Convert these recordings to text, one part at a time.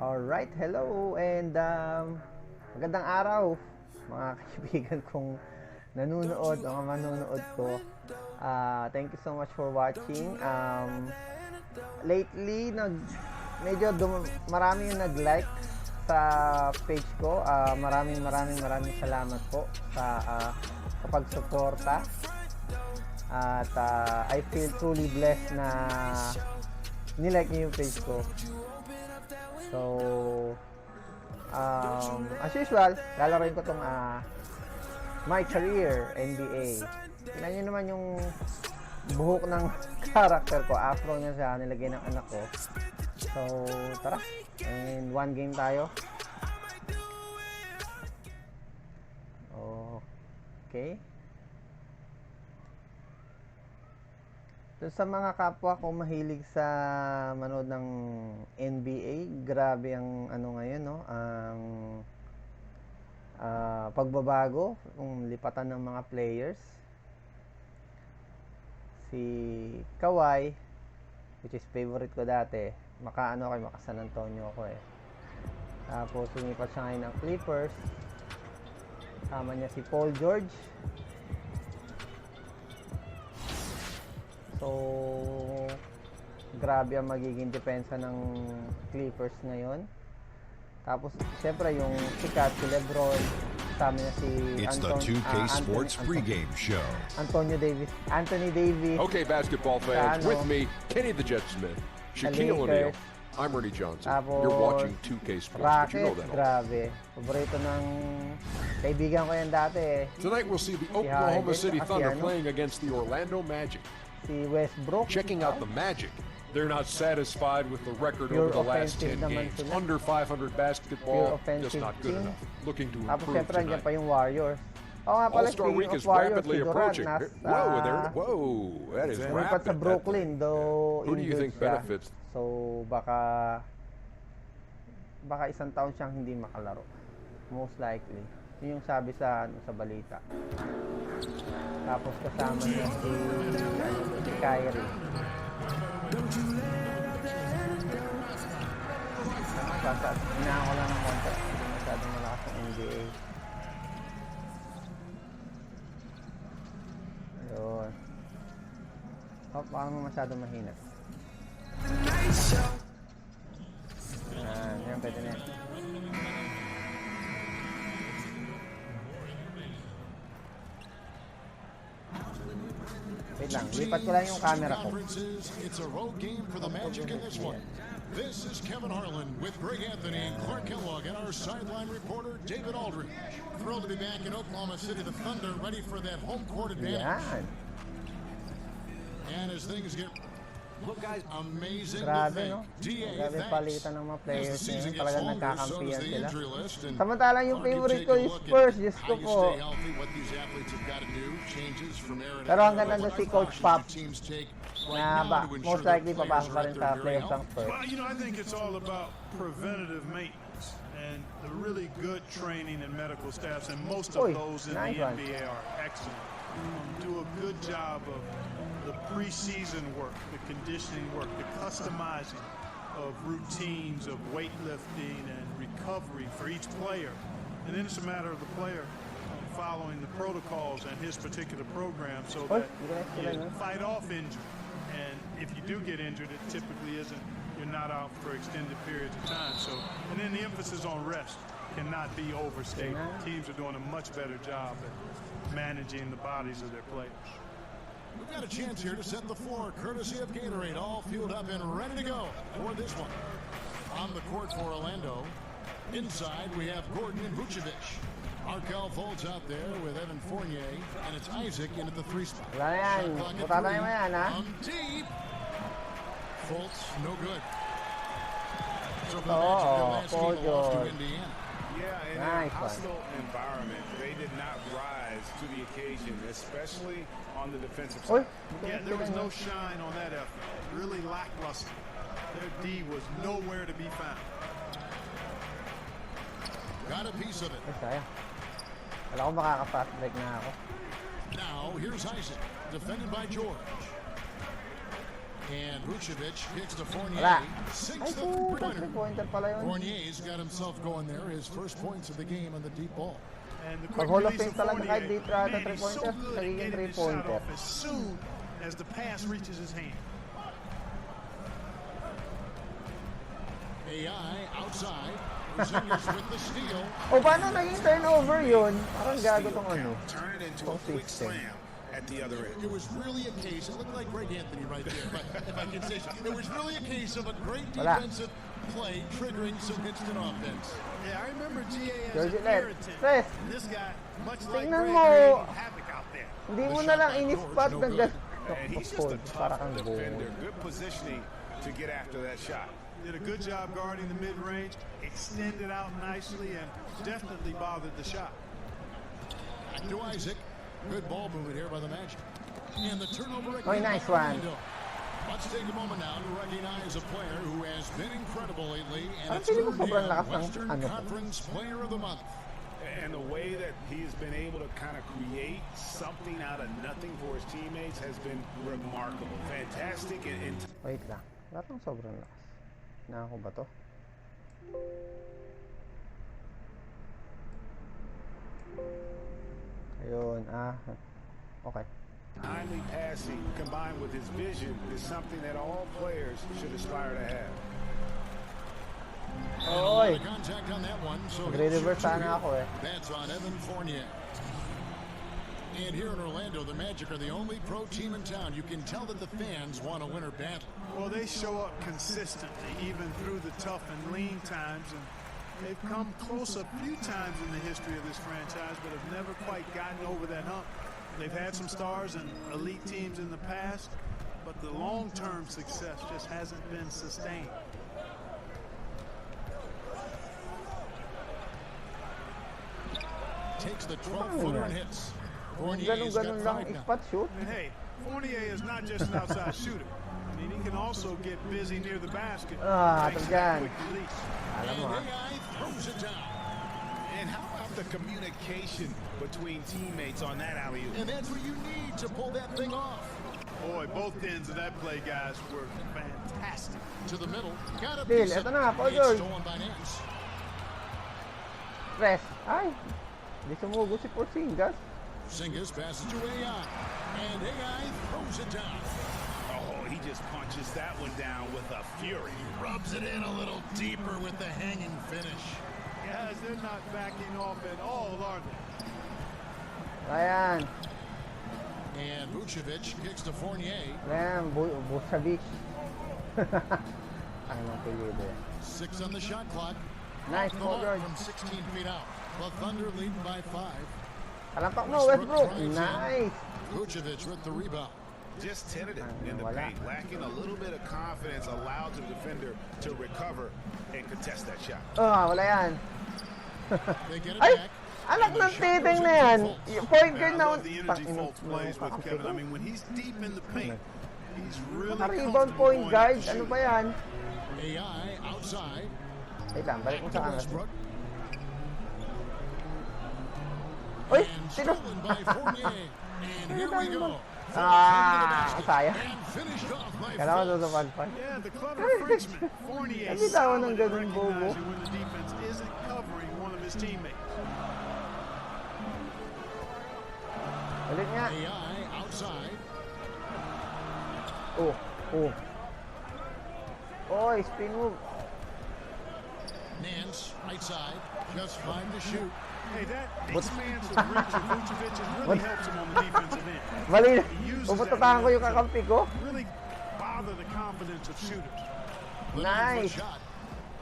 Alright, hello and magandang araw mga kaibigan kong nanonood o manonood ko. Thank you so much for watching. Lately, medyo marami yung nag-like sa page ko. Maraming salamat po sa kapag-suporta. At I feel truly blessed na nilike niyo yung page ko. So, as usual, lalaroin ko tong My Career NBA. Tingnan nyo naman yung buhok ng character ko. Afro niya siya, nilagay ng anak ko. So, tara. And one game tayo. Okay. So, sa mga kapwa ko mahilig sa manood ng NBA, grabe ang ano ngayon, no? Ang pagbabago, yung lipatan ng mga players. Si Kawhi, which is favorite ko dati, maka San Antonio ako eh. Tapos sumipat siya ngayon ng Clippers. Sama niya si Paul George. So, grabe ang magiging depensa ng Clippers ngayon. Tapos, siyempre, yung sikat, si LeBron, kasama niya si It's the 2K Sports pregame show. Anthony Davis. Okay, basketball fans, with me, Kenny the Jet Smith, Shaquille O'Neal. I'm Ernie Johnson. Tapos, you're watching 2K Sports, but you know that. Grabe. Paborito ng kaibigan ko yan dati. Tonight we'll see the Oklahoma City Thunder playing against the Orlando Magic. Si Westbrook. Checking out the Magic. They're not satisfied with the record over the last 10 games. Under 500 basketball, just not good enough. Looking to improve tonight. Pa yung Warriors. Nga pala, All-Star Week is Warriors, rapidly approaching. Whoa, that is rapid. Sa Brooklyn, though. Who do you think benefits? So, baka isang taon siyang hindi makalaro. Most likely. Yun yung sabi sa balita. Tapos kasama niya si Kyrie. Inahan ko lang ng konti. Hindi masyadong malakas ng NBA. Ayun. Baka mo masyadong mahina. Yan, pwede na yan. Wait lang, lipat ko lang yung camera ko. It's a road game for the Magic in this one. This is Kevin Harlan with Greg Anthony and Clark Kellogg and our sideline reporter David Aldridge. Thrilled to be back in Oklahoma City, the Thunder ready for that home court advantage. Yan. And as things get amazing, grabe, no? Grabe palitan ng mga players ngayon. Talagang nagkakampiyan sila. Samantalang yung favorite ko is Spurs. Diyos ko po. Pero ang ganda doon si Coach Pop na most likely papasok pa rin sa playoffs ang Spurs. Well, I think it's all about preventative maintenance and the really good training and medical staffs, and most of those in the NBA are excellent. Do a good job of the preseason work, the conditioning work, the customizing of routines of weightlifting and recovery for each player. And then it's a matter of the player following the protocols and his particular program so that you fight off injury. And if you do get injured, it typically isn't, you're not out for extended periods of time. So, and then the emphasis on rest cannot be overstated. Teams are doing a much better job at managing the bodies of their players. We've got a chance here to set the floor, courtesy of Gatorade, all fueled up and ready to go for this one. On the court for Orlando, inside we have Gordon and Vucevic. Arkel folds out there with Evan Fournier, and it's Isaac in at the 3 spot. Wala yan. Butatay mo yan, ha? Deep. Fultz, no good. So for the Magic, their last game lost to Indiana. Yeah, in a hostile environment, they did not rise to the occasion, especially on the defensive side. Yeah, there was no shine on that effort. Really lackluster. Their D was nowhere to be found. Got a piece of it. Wala ko makaka-fast break na ako. Now, here's Isaac, defended by George. And Vucevic kicks to Fournier. Wala. Sinks Ay, the puta, three-pointer. 3-pointer pala yun. Fournier's got himself going there. His first points of the game on the deep ball. And the Pag quick Hall of release Fame of talaga Fournier, kahit di trata man, he's so 3-pointer, good at nagiging getting his shot 3-pointer. off as soon as the pass reaches his hand. AI outside. Porzingis with the steal. O, paano naging turnover yun? Parang gago tong ano. Turn it into a Tong quick system. slam at the other end. It was really a case. It looked like Greg Anthony right there, but if I can say so, it was really a case of a great Wala. defensive play triggering some instant offense. Yeah, I remember GA as George an Lett. irritant. Press. And this guy, much like Tingnan Greg, mo. creating havoc out there. Hindi The mo shot na lang by in-spot George, na no gas. And he's just a Para tough kang defender. buo. Good positioning to get after that shot. Did a good job guarding the mid-range, extended out nicely, and definitely bothered the shot. Back to Isaac. Good ball movement here by the Magic. And the turnover Oh, nice one. Let's take a moment now to recognize a player who has been incredible lately, and Parang it's feeling ko earned sobrang him lakas ng Western ano ko. Conference Player of the Month. And the way that he's been able to kind of create something out of nothing for his teammates has been remarkable. Fantastic and Wait lang. Parang sobrang lakas. Nakako ba to? Ayun, okay. timely passing combined with his vision is something that all players should aspire to have. Oy! Contact on that one, so Nagre-reverse sana ako eh. That's on Evan Fournier. And here in Orlando, the Magic are the only pro team in town. You can tell that the fans want a winner badly. Well, they show up consistently, even through the tough and lean times, and they've come close a few times in the history of this franchise, but have never quite gotten over that hump. They've had some stars and elite teams in the past, but the long-term success just hasn't been sustained. Takes the 12-footer and hits. Fournier's Ganun-ganun got lang 5 now. spot shoot. And hey, Fournier is not just an outside shooter. I mean, he can also get busy near the basket. Thanks to that Tagyan. quick release. Alam mo And AI throws it down. And how about the communication between teammates on that alley-oop? And that's what you need to pull that thing off. Boy, both ends of that play, guys, were fantastic. To the middle. Got a Bill, piece of eto na, Paul It's George. stolen by Nance. Press. Ay! Hindi sumugo si Porzingis. Porzingis passes to AI. And AI throws it down. Oh, he just punches that one down with a fury. Rubs it in a little deeper with the hanging finish. Guys, they're not backing off at all, are they? Ayan. And Vucevic kicks to Fournier. Ayan, Vucevic. Ay, mga pilido yan. 6 on the shot clock. Nice, Off the Paul mark George. from 16 feet out. The Thunder lead by 5. Alampak mo, Westbrook. Nice. Vucevic with the rebound. Just tentative in the paint, lacking a little bit of confidence, allowed the defender to recover and contest that shot. Wala yan. They get it Ay! back. Anak And the ng shot titing goes na into yan. default. Yung point Man, guard I na love the energy Fultz plays with Kevin. I mean, when he's deep in the paint, he's really Naka-rebound comfortable point going guard. up to Ano shoot. ba yan? AI outside. Wait lang, balik mo To sa kanan. Westbrook. Uy! And Sino? stolen by Fournier. And here we go. Sayang. And finished off by Kailangan Fultz. sa panpan. Yeah, the clever Frenchman, Fournier, Hindi tawa ng solid at ganun, bobo. recognizing when the defense isn't covering one of his teammates. Ulit nga. AI outside. Oh. Oy, spin move. Nance, right side. Just 5 to shoot. Hey, that expansive reach of Vucevic really helps him on the defensive end. Mali. He uses Puputatahan ko that yung kakampi ko. really bother the confidence of shooters. The Nice. 9-foot shot.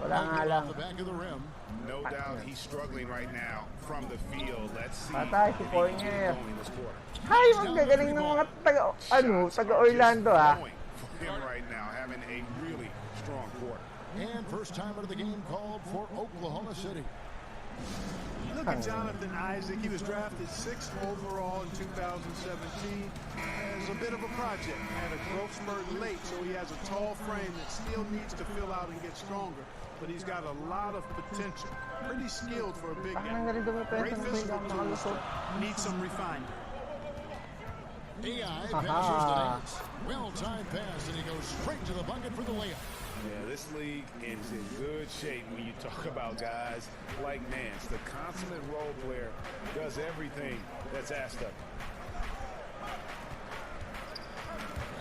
Wala nga Off lang. the back of the rim. No doubt he's struggling right now from the field. Let's see Patay si if he can Fournier. keep going this quarter. Hay, magagaling ng mga taga Orlando ha. Going for him right now, having a really strong quarter. And first time of the game called for Oklahoma City. Look at Jonathan Isaac. He was drafted 6th overall in 2017 as a bit of a project. Had a growth spurt late, so he has a tall frame that still needs to fill out and get stronger. But he's got a lot of potential. Pretty skilled for a big Parang guy. galing dumipensa Great ng physical biglang tools. nakalusot. Needs some refinement. AI measures the nails. Well-timed pass, and he goes straight to the bucket for the layup. Yeah, this league is in good shape when you talk about guys like Nance. The consummate role player does everything that's asked of him.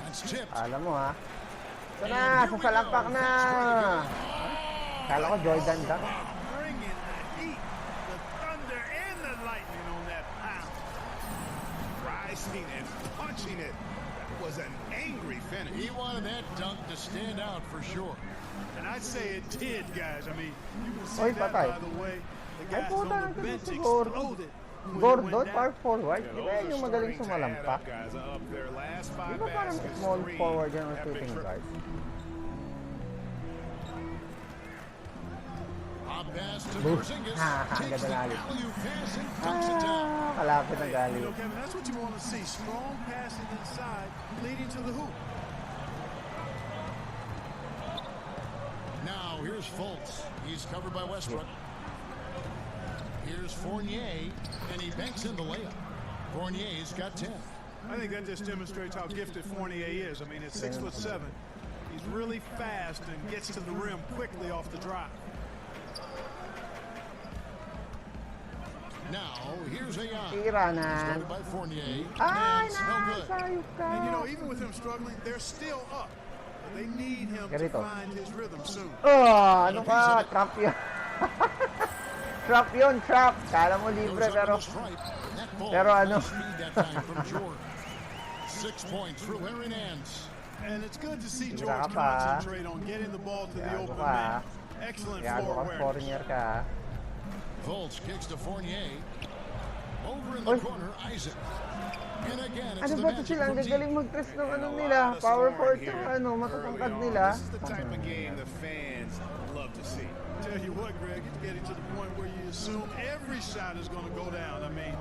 That's tipped. Alam mo ha. Ito na, sasalakpak na. Kala ko Jordan Duck. Bringing the heat, the thunder, and the lightning on that pound. Rising and punching it. That was an angry finish. He wanted that dunk to stand out for sure. And I'd say it did, guys. I mean, you can see Oy, that, patay. by the way. The Ay, guys puta, on the nandun bench si Gordon. exploded. when it Gordon, went power down. forward. Yeah, Di ba those yan are yung magaling starting to add sumalampak? up, guys. Up their last Di 5 ba parang baskets, small 3 forward yan or have been shooting triple. guard? A pass to Boom. Porzingis. Ha, ha, Takes ganda the na ulit. alley-oop pass and dunks it down. Kalapit ng You gali. know, Kevin, that's what you want to see. Strong passing inside, leading to the hoop. Now here's Fultz. He's covered by Westbrook. Here's Fournier, and he banks in the layup. Fournier's got 10. I think that just demonstrates how gifted Fournier is. I mean, at 6'7", he's really fast and gets to the rim quickly off the drive. Now here's AI. Tiranan. Started by Fournier. Ay, And it's no good. nasayop ka. And, you know, even with him struggling, they're still up. But they need him to Ganito. find his rhythm soon. Oh, ano ka? Trap yun. Trap yun, trap. Kala mo libre, Goes up pero... with a stripe. That ball pero ano? full speed that time from Jordan. 6 points for Larry Nance. And it's good to see Tira George ka pa. concentrate on getting the ball to the Gago open ka. man. Excellent Gago floor ka, awareness. foreigner ka. Fultz kicks to Fournier. Over in the Oy. corner, Isaac. And again, it's Ano the ba ito Magic sila? Ang from deep. gagaling mag-dress ng ano And a nila. lot of Power scoring forward here tsaka ano, early matatangkad on. nila. This is the type of game the fans love to see. Tell you what, Greg, it's getting to the point where you assume every shot is going to go down. I mean,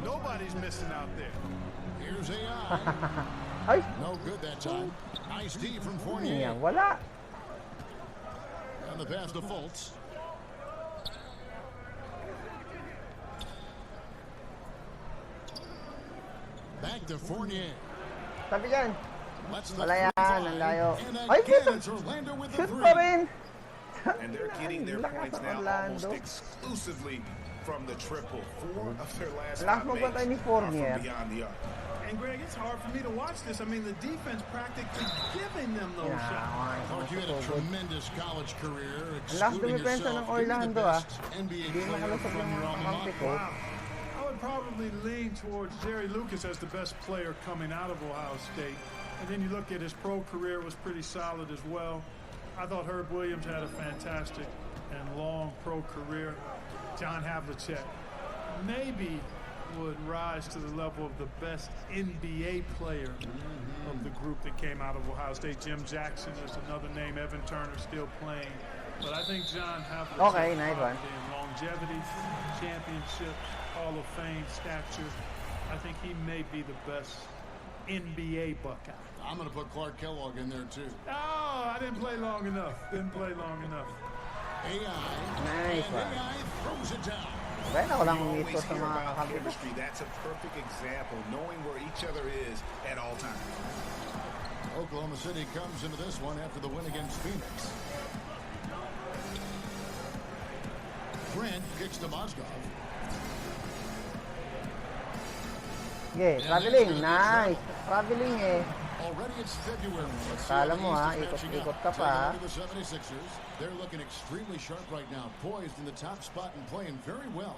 nobody's missing out there. Here's AI. Ay! No good that time. Nice D from Fournier. Yan, wala. And the pass to Fultz. Back to Fournier. Sabi dyan. Let's the Wala yan, fly. ang layo. And Ay, again, shoot! it's Orlando with the Shoot three. pa rin! And they're getting their Lakas points ng now Orlando. almost exclusively from the triple. 4 of their last Lakas 5 magbantay ni makes are Fournier. from beyond the arc. And, Greg, it's hard for me to watch this. I mean, the defense practically giving them those shots. Clark, you had a tremendous college career, Lakas excluding dumipensa yourself. ng Give me the Orlando, best NBA Hindi player makalusog from ng your mga alma kakampi mater. ko. I would probably lean towards Jerry Lucas as the best player coming out of Ohio State. And then you look at his pro career was pretty solid as well. I thought Herb Williams had a fantastic and long pro career. John Havlicek maybe would rise to the level of the best NBA player of the group that came out of Ohio State. Jim Jackson is another name. Evan Turner still playing. But I think John Havlicek Okay, nice one. in longevity, championships, Hall of Fame stature. I think he may be the best NBA Buckeye. I'm going to put Clark Kellogg in there, too. Oh, I didn't play long enough. Didn't play long enough. AI. Nice And one. AI throws it down. Kaya ako lang You umito always sa hear mga about kakampi ko. chemistry. That's a perfect example, knowing where each other is at all times. Oklahoma City comes into this one after the win against Phoenix. Grant kicks to Mozgov. Okay, traveling. Nice. Traveling eh. Already it's February. Let's see Kala how mo, the ha, East is matching ikot-ikot up. ka pa, ha. Taking on the 76ers. They're looking extremely sharp right now, poised in the top spot and playing very well.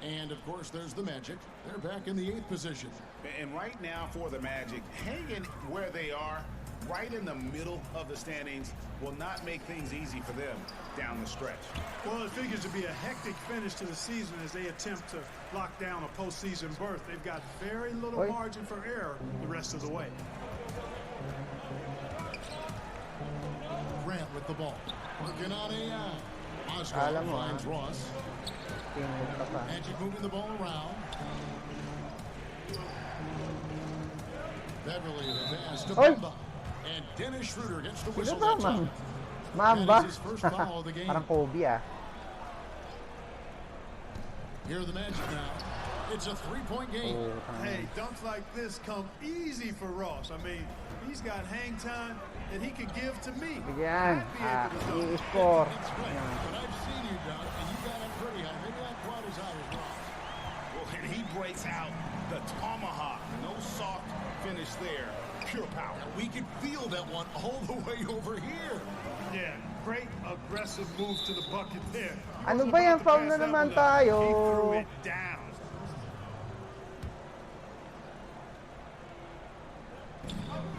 And of course, there's the Magic. They're back in the 8th position. And right now for the Magic, hanging where they are, right in the middle of the standings, will not make things easy for them down the stretch. Well, it figures to be a hectic finish to the season as they attempt to lock down a postseason berth. They've got very little Oi. margin for error the rest of the way. Grant with the ball. Working on AI. Alam Mozgov mo, finds Ross. Tingin ka pa. Magic moving the ball around. Beverly the pass to Oy. Bamba. And Dennis Schroeder gets the Sino whistle. ba, That's ma'am? out. Mamba? That is his first foul of the game. Parang Kobe ah. Here are the Magic now. It's a three-point game. Hey, dunks like this come easy for Ross. I mean, he's got hang time that he could give to me. Yan. I'd be able to dunk. I-score. It's right, but I've seen you dunk, and you got it pretty high. Maybe that quad is high as well. Well, and he breaks out the tomahawk. No soft finish there. Pure power. And we could feel that one all the way over here. Yeah, great aggressive move to the bucket there. Ano ba yan? Foul na naman tayo. He threw it down.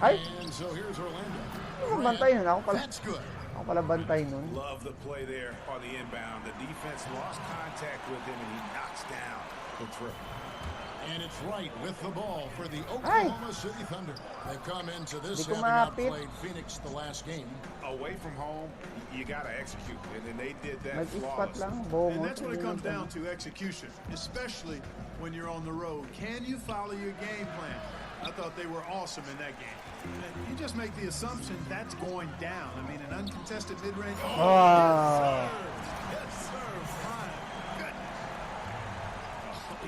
Ay, And so here's Orlando. ako bantay nun. That's good. Ako pala bantay nun. Love the play there on the inbound. The defense lost contact with him, and he knocks down the triple. And it's right with the ball for the Oklahoma City Thunder. They've come into this Di ko having maapit. outplayed Phoenix the last game. Away from home, you got to execute, and they did that Mag-ispat flawlessly. lang. And Bongo. that's what it comes down to, execution, especially when you're on the road. Can you follow your game plan? I thought they were awesome in that game. And you just make the assumption that's going down. I mean, an uncontested mid-range. Ah. Yes, sir. My goodness.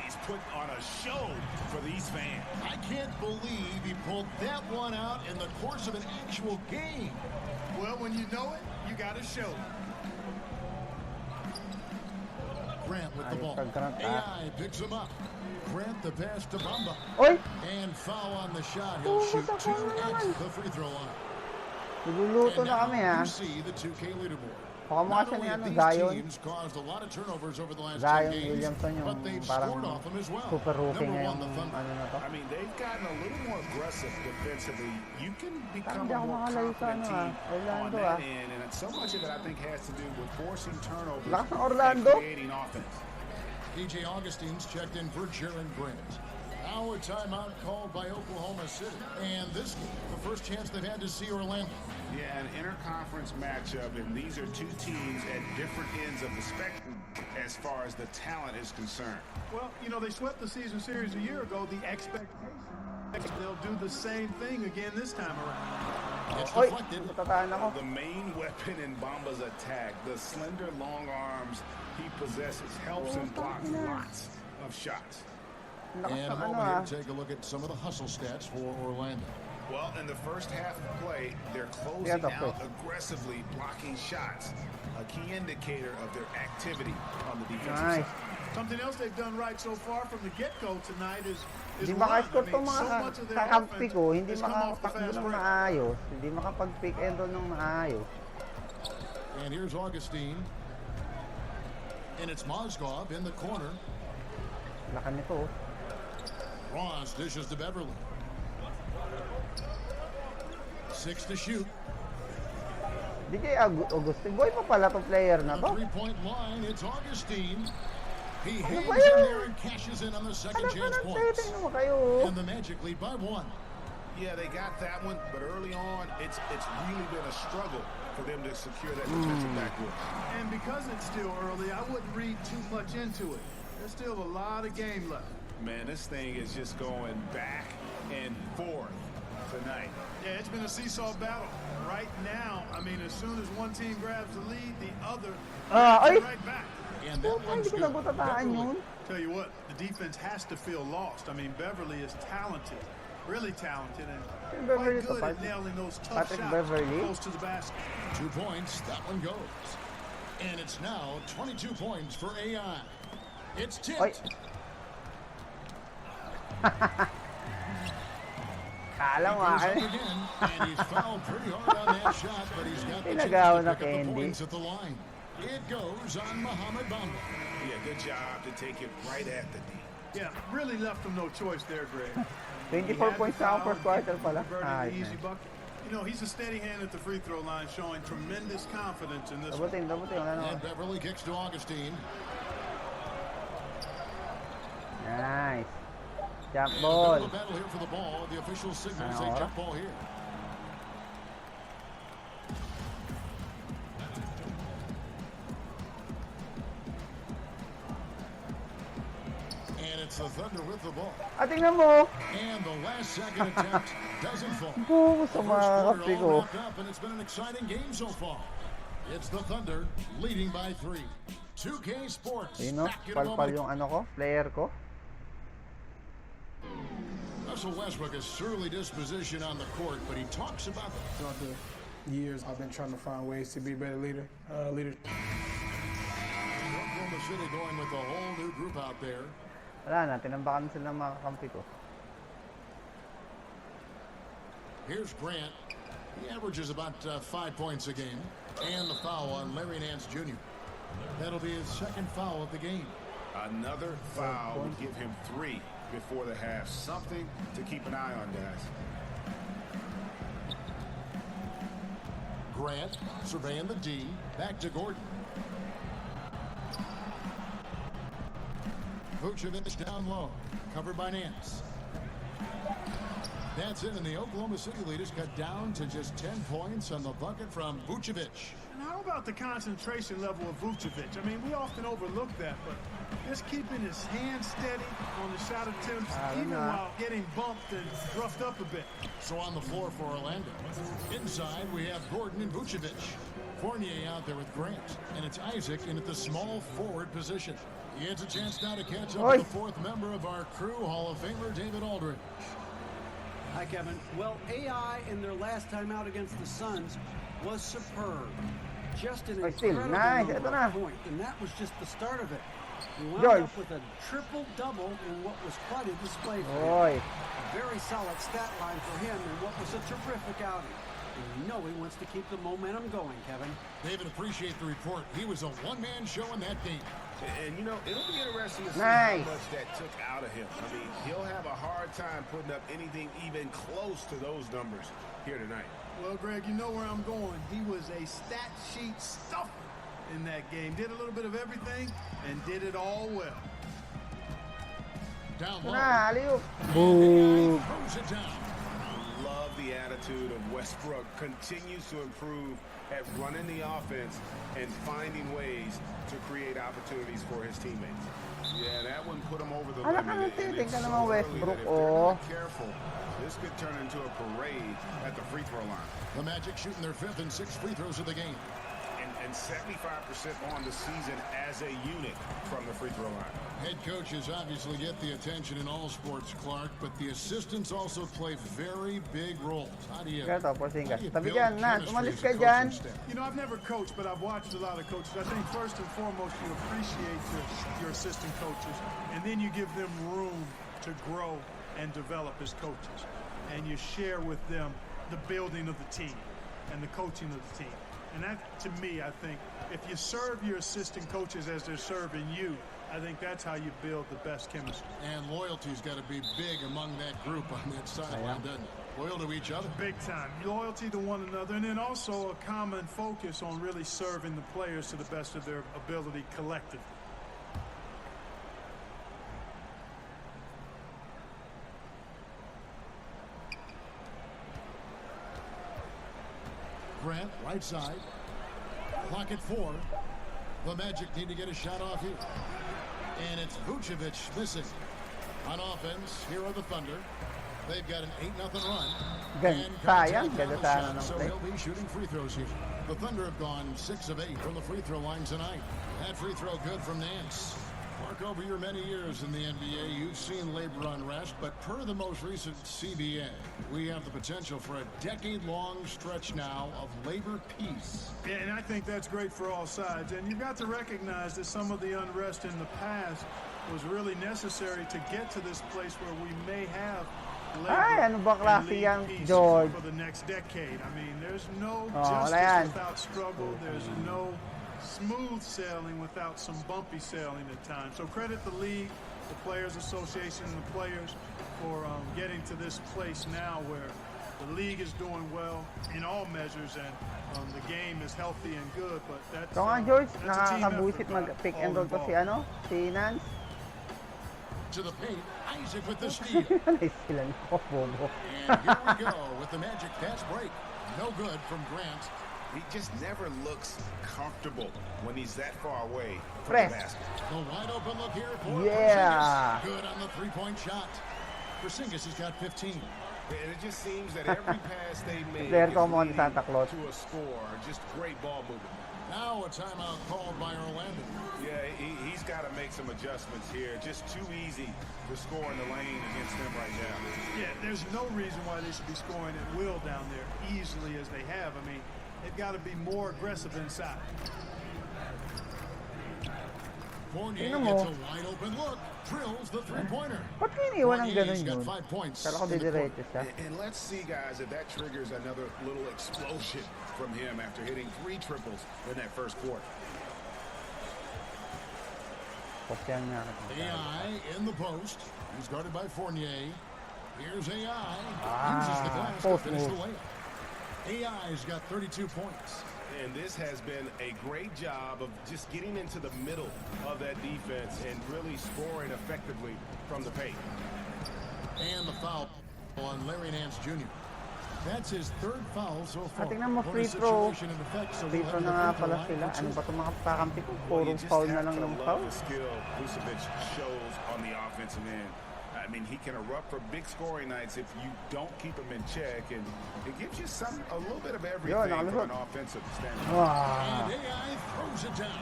He's putting on a show for these fans. I can't believe he pulled that one out in the course of an actual game. Well, when you know it, you got to show it. Grant with the ball. AI picks him up. Grant the pass to Bamba. Oy! And foul on the shot. He'll shoot 2 at the free throw line. Niluluto And na kami now ha. you see the 2K leaderboard. Baka mo Not kasi only ni have ano, these Zion. teams caused a lot of turnovers over the last 2 Zion games, Williamson yung but they've parang scored off them as well. super rookie Number ngayong one, the Thunder. ano na to. I mean, they've gotten a little more aggressive defensively. You can become Hindi a ako more makalayo sa confident ano, team Orlando, on that end, and so much of it, I think, has to do with forcing turnovers Lakas ng and Orlando. creating offense. DJ Augustine's checked in for Jaren Grant. Now a timeout called by Oklahoma City. And this game, the first chance they've had to see Orlando. Yeah, an interconference matchup, and these are two teams at different ends of the spectrum as far as the talent is concerned. Well, you know, they swept the season series a year ago. The expectation they'll do the same thing again this time around. It's Oy! deflected. Natataan ako. The main weapon in Bamba's attack, the slender long arms he possesses, helps him block lots of shots. Lakas And a ng ano moment ha. here to take a look at some of the hustle stats for Orlando. Well, in the first half of play, they're closing Yeah, the out first. aggressively, blocking shots, a key indicator of their activity on the defensive Nice. side. Something else they've done right so far from the get-go tonight is Hindi run. makascore I mean, tong mga so much of their kakampi ko. offense Hindi has come off the makakatakbo fast ng break. maayos. Hindi makapag-pick and roll ng maayos. And here's Augustine. And it's Mozgov in the corner. Laka nito. Ross dishes to Beverly. 6 to shoot. Di kay Augustine. Boy pa pala tong player na On to. the three-point line, it's Augustine. He Ano hangs ba in yun? there and cashes in on the second Ano ka chance nang points. setting mo kayo? And the Magic lead by 1. Yeah, they got that one, but early on, it's really been a struggle for them to secure that defensive backboard. And because it's still early, I wouldn't read too much into it. There's still a lot of game left. Man, this thing is just going back and forth tonight. Yeah, it's been a seesaw battle. Right now, I mean, as soon as one team grabs the lead, the other grabs ay! it right back. And that Hindi one's ko good. nabutataan yun. Tell you what, the defense has to feel lost. I mean, Beverly is talented, really talented, and Beverly quite good to at Patrick- nailing those tough Patrick shots Beverly? close to the basket. 2 points, that one goes. And it's now 22 points for AI. It's Oy! tipped. Kala He mo goes akin. up again, and he's fouled pretty hard on that shot, but he's got the chance Pinagawa to na pick up the Candy. points at the line. It goes on Muhammad Bamba. Yeah, good job to take it right at the D. Yeah, really left them no choice there, Greg. 24 points na ako first quarter pala. Converted Ah, an easy nice. bucket. You know, he's a steady hand at the free throw line, showing tremendous confidence in this one. Dabutin. Ano? And Beverly kicks to Augustine. Nice. Jump And a ball. bit of a battle here for the ball. The official signals a Ano, jump ball here. And it's the Thunder with the ball. Tingnan mo. And the last second attempt doesn't fall. Buko sa The mga first quarter kapi ko. all wrapped up, and it's been an exciting game so far. It's the Thunder leading by 3. 2K Sports. Ayun no, Back in a palpal moment. yung ano ko, player ko. Russell Westbrook, a surly disposition on the court, but he talks about Throughout the years, I've been trying to find ways to be a better leader. Oklahoma City going with a whole new group out there. Wala na, tinambakan sila ng mga kakampi ko. Here's Grant. He averages about 5 points a game. And the foul on Larry Nance Jr. That'll be his second foul of the game. Another foul would give him 3 before the half. Something to keep an eye on, guys. Grant surveying the D. Back to Gordon. Vucevic down low. Covered by Nance. That's it, and the Oklahoma City leaders cut down to just 10 points on the bucket from Vucevic. And how about the concentration level of Vucevic? I mean, we often overlook that, but just keeping his hands steady on the shot attempts, even while getting bumped and roughed up a bit. So on the floor for Orlando. Inside, we have Gordon and Vucevic. Fournier out there with Grant, and it's Isaac in at the small forward position. He gets a chance now to catch up with the fourth member of our crew, Hall of Famer David Aldridge. Hi, Kevin. Well, AI in their last time out against the Suns was superb. Just an incredible number of points, and that was just the start of it. He wound up with a triple-double in what was quite a display for him. A very solid stat line for him in what was a terrific outing. And you know he wants to keep the momentum going, Kevin. David, appreciate the report. He was a one-man show in that game. And, you know, it'll be interesting to see how much that took out of him. I mean, he'll have a hard time putting up anything even close to those numbers here tonight. Well, Greg, you know where I'm going. He was a stat sheet stuffer in that game. Did a little bit of everything and did it all well. Down low. Boom. Throws it down. Love the attitude of Westbrook. Continues to improve at running the offense and finding ways to create opportunities for his teammates. Yeah, that one put him over the limit. And it's so early that if they're not careful, this could turn into a parade at the free throw line. The Magic shooting their 5th and 6th free throws of the game. And 75% on the season as a unit from the free throw line. Head coaches obviously get the attention in all sports, Clark, but the assistants also play very big roles. How do you build chemistry as a coaching staff? You know, I've never coached, but I've watched a lot of coaches. I think first and foremost, you appreciate your assistant coaches, and then you give them room to grow and develop as coaches. And you share with them the building of the team and the coaching of the team. And that, to me, I think, if you serve your assistant coaches as they're serving you, I think that's how you build the best chemistry. And loyalty's got to be big among that group on that sideline, doesn't it? Loyal to each other. Big time. Loyalty to one another, and then also a common focus on really serving the players to the best of their ability collectively. Grant, right side. Clock at 4. The Magic need to get a shot off here. And it's Vucevic missing. On offense, here are the Thunder. They've got an 8-0 run. So he'll be shooting free throws here. The Thunder have gone 6 of 8 from the free throw line tonight. That free throw good from Nance. Mark, over your many years in the NBA, you've seen labor unrest, but per the most recent CBA, we have the potential for a decade-long stretch now of labor peace. Yeah, and I think that's great for all sides. And you've got to recognize that some of the unrest in the past was really necessary to get to this place where we may have labor and peace for the next decade. I mean, there's no justice without struggle. There's no smooth sailing without some bumpy sailing at times. So credit the league, the Players Association, and the players for getting to this place now where the league is doing well in all measures and the game is healthy and good. But that's, George, that's a team nakakabusit mag-pick and roll to si Nance. To the paint, Isaac with the steal. And here we go with the Magic fast break. No good from Grant. He just never looks comfortable when he's that far away from the basket. The wide open look here for Porzingis. Good on the three-point shot. Porzingis has got 15. And it just seems that every pass they make Player is ko mo ni leading Santa Claus. to a score. Just great ball movement. Now a timeout called by Orlando. Yeah, he's got to make some adjustments here. Just too easy to score in the lane against them right now. Yeah, there's no reason why they should be scoring at will down there easily as they have. I mean, they've got to be more aggressive inside. Fournier Tingnan gets mo. a wide open look. Drills the three-pointer. Ba't iniwan ng ganun Fournier's got yun? 5 points. Kala ko in the quarter. didiretso siya. And let's see, guys, if that triggers another little explosion from him after hitting 3 triples in that first quarter. Kopyan nga. AI in the post. He's guarded by Fournier. Here's AI. Uses the glass to post finish the move. layup. AI's got 32 points. And this has been a great job of just getting into the middle of that defense and really scoring effectively from the paint. And the foul on Larry Nance Jr. That's his 3rd foul so far. Tingnan mo, What a free throw. situation in effect, so Free we'll throw have na the nga free pala throw line sila. for Ano two. ba itong mga kakampi ko? Well, Puro you just foul na have lang to ng love foul. the skill Vucevic shows on the offensive end. I mean, he can erupt for big scoring nights if you don't keep him in check, and it gives you a little bit of everything from an offensive standpoint. Wow. And AI throws it down.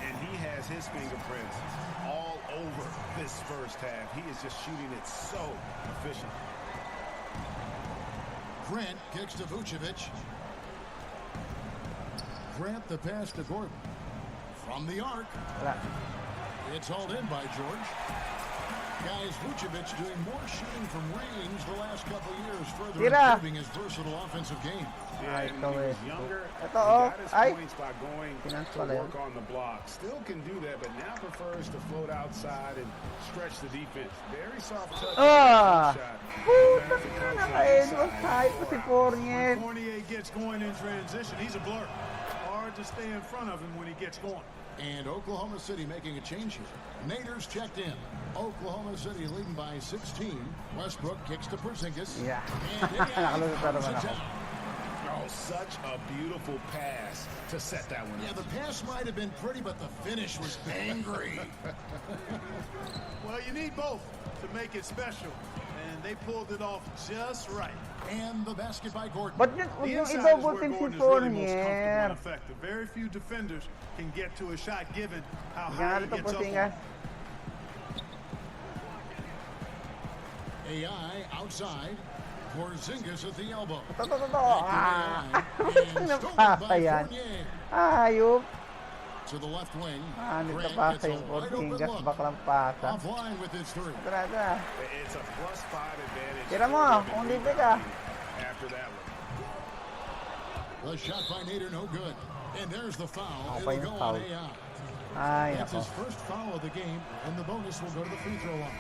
And he has his fingerprints all over this first half. He is just shooting it so efficient. Grant kicks to Vucevic. Grant the pass to Gordon. From the arc. Wala. It's hauled in by George. Guys, Vucevic doing more shooting from range the last couple years, further Tira. improving his versatile offensive game. Yeah, and when he was younger, he Ito, oh. got his Ay. points by going Finance to pala yun. work on the block. Still can do that, but now prefers to float outside and stretch the defense. Very soft touch. Ah! Shot. Puta na, naka-edward tayo si Fournier. When Fournier gets going in transition, he's a blur. Hard to stay in front of him when he gets going. And Oklahoma City making a change here. Naders checked in. Oklahoma City leading by 16. Westbrook kicks to Porzingis. Yeah. And AI Nakalusot na throws naman it ako. down. Oh, such a beautiful pass to set that one Yeah, up. the pass might have been pretty, but the finish was angry. Well, you need both to make it special, and they pulled it off just right. And the basket by Gordon. Ba't yun, huwag The yung inside is i-double where team si Gordon is really most comfortable Fournier. and effective. Very few defenders can get to a shot given how Kaya high he ito gets up Porzingis. on. AI outside. Porzingis at the elbow. Ito. Back to Ah! AI. Ano And stolen napasa by yan? Fournier. Ayop. To the left wing. Ano Grant napasa gets a yung wide open Porzingis? look. Baklang pasa. Offline with his 3. Ito na. It's a +5 advantage. Tira mo, for them kung in libre ka. rebounding after that one. The shot by Nader, no good. And there's the foul. pa It'll yung go foul. on AI. Ay, That's nako. his first foul of the game, and the bonus will go to the free throw line.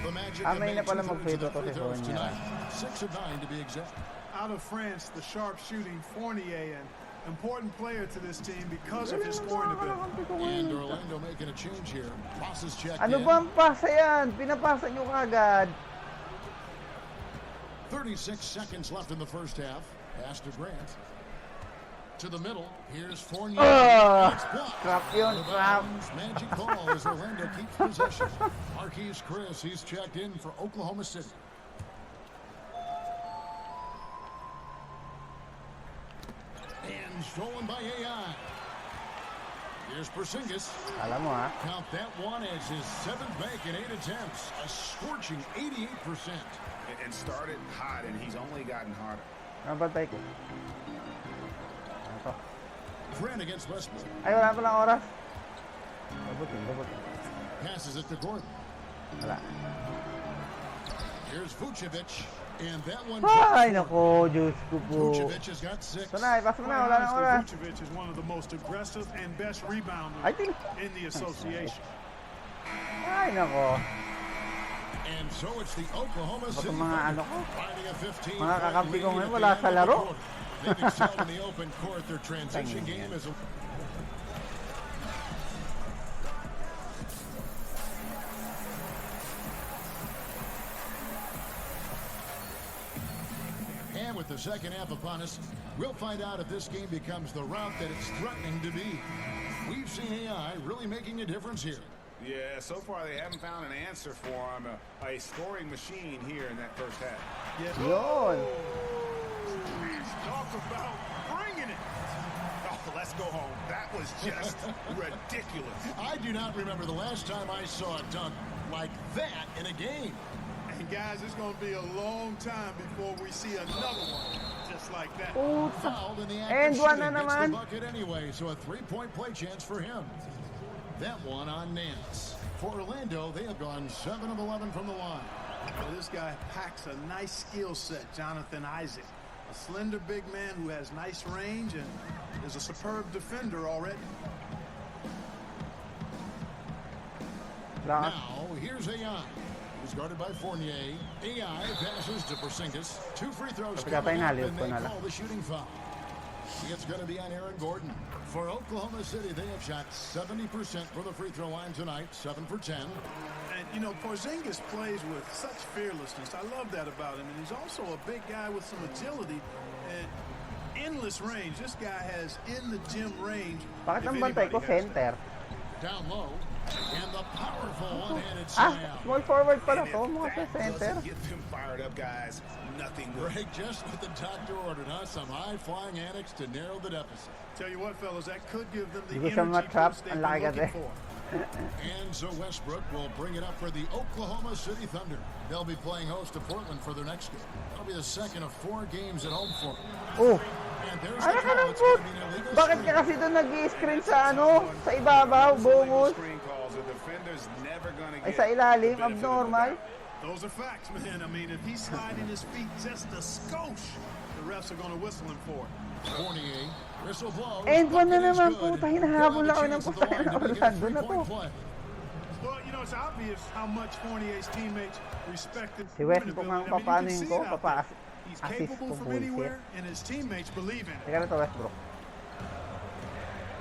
The Magic Ah, have may made na pala 2/3 mag-free of the throw free si throws Fournier. tonight. 6 of 9 to be exact. Out of France, the sharp-shooting Fournier, an important player to this team because of his scoring ability. And Orlando making a change here. Passes checked Ano in. ba ang pasa yan? Pinapasa nyo kagad. 36 seconds left in the first half. Pass to Grant. To the middle. Here's Fournier. It's blocked. Crap yun, Out of crap. bounds. Magic ball as Orlando keeps possession. Marquise Chris, he's checked in for Oklahoma City. And stolen by AI. Here's Porzingis. Alam mo ha. Count that one as his 7th make in 8 attempts. A scorching 88%. And started hot, and he's only gotten hotter. Nabantay ko. Ito. Grant against Westbrook. Ay, wala pa lang oras. Dabutin. Passes it to Gordon. Wala. Here's Vucevic. And that one. Ay, nako. Diyos ko po. Vucevic has got 6. Ito na, ipasa mo na. Quite Wala na honestly, oras. Vucevic is one of the most aggressive and best rebounders I think. in the association. Ay, nako. And so it's the Oklahoma Ba't City ang mga ano ko? riding a 15 Mga kakampi ko ngayon, wala sa laro. They've excelled in the open court. Their transition game is a And with the second half upon us, we'll find out if this game becomes the route that it's threatening to be. We've seen AI really making a difference here. Yeah, so far they haven't found an answer for him. A scoring machine here in that first half. Yeah. Yun. Talk about bringing it. Oh, let's go home. That was just ridiculous. I do not remember the last time I saw a dunk like that in a game. And guys, it's going to be a long time before we see another one just like that. Fouled in the act And of one shooting, na gets the naman. bucket anyway, so a three-point play chance for him. That one on Nance. For Orlando, they have gone 7 of 11 from the line. Well, this guy packs a nice skill set, Jonathan Isaac. A slender big man who has nice range and is a superb defender already. Now, here's AI. He's guarded by Fournier. AI passes to Porzingis. 2 free throws coming up, and they call the shooting foul. It's going to be on Aaron Gordon. For Oklahoma City, they have shot 70% for the free throw line tonight, 7 for 10. And, you know, Porzingis plays with such fearlessness. I love that about him. And he's also a big guy with some agility and endless range. This guy has in-the-gym range. Bakit ang bantay ko center? Down low. And the powerful one-handed slam. Small forward pala to, And mga if ka that center. doesn't get them fired up, guys, nothing will. Greg, just what the doctor ordered, huh? Some high-flying antics to narrow the deficit. Tell you what, fellas, that could give them the Hindi ko siya energy ma-trap. boost they've Ang been laki looking kasi. for. And so Westbrook will bring it up for the Oklahoma City Thunder. They'll be playing host to Portland for their next game. That'll be the second of 4 games at home for them. Oh, And there's ano the ka call. ng It's put? going to be an illegal Bakit ka screen. kasi doon nag-i-screen sa ano? Sa ibabaw, Those illegal bungos? screen calls, the defender's never gonna Ay, get sa ilalim, the benefit of the abnormal. doubt. Those are facts, man. I mean, if he's sliding his feet just a skosh, the refs are going to whistle him for it. Fournier, whistle blows. And one na Bucket is naman, good. puta, hinahabol They'll have a ako ng chance at the puta line na to make it a Orlando na to. three-point play. Well, you know, it's obvious how much Fournier's teammates respected Si Westbrook ang papanuhin ko, He's assist capable ko from bullshit. anywhere, and his teammates believe in it. Teka na to, Westbrook.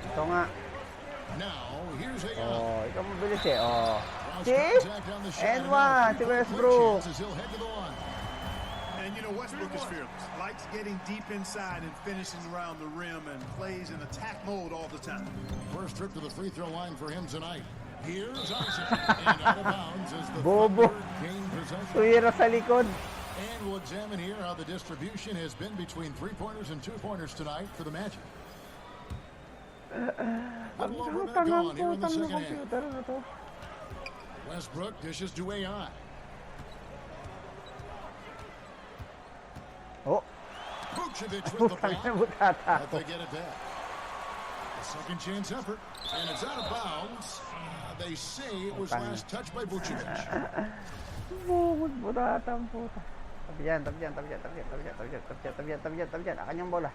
Ito nga. Now, here's a Oh, ikaw mabilis eh. Oh. Cross See? contact on the shot. And Now one, si three-point play Westbrook. chances. He'll head to the line. And, you know, Westbrook is fearless. Likes getting deep inside and finishing around the rim and plays in attack mode all the time. First trip to the free throw line for him tonight. Here's Isaac. And out of bounds as the Bobo. Thunder gain possession. Tuwira sa likod. And we'll examine here how the distribution has been between three-pointers and two-pointers tonight for the Magic. Ang Little over a minute tangang gone here in the putang ng second half. computer na to. Westbrook dishes to AI. Oh, Vucevic with the putang na block. butata But ako. they get it back. A second chance effort. And it's out of bounds. They say it was last touched by Vucevic. Bumod, butata ang puta. Tabi yan, tabi yan, tabi yan, tabi yan, tabi yan, tabi yan, tabi yan, tabi yan, tabi yan, tabi yan. Akan yung bola.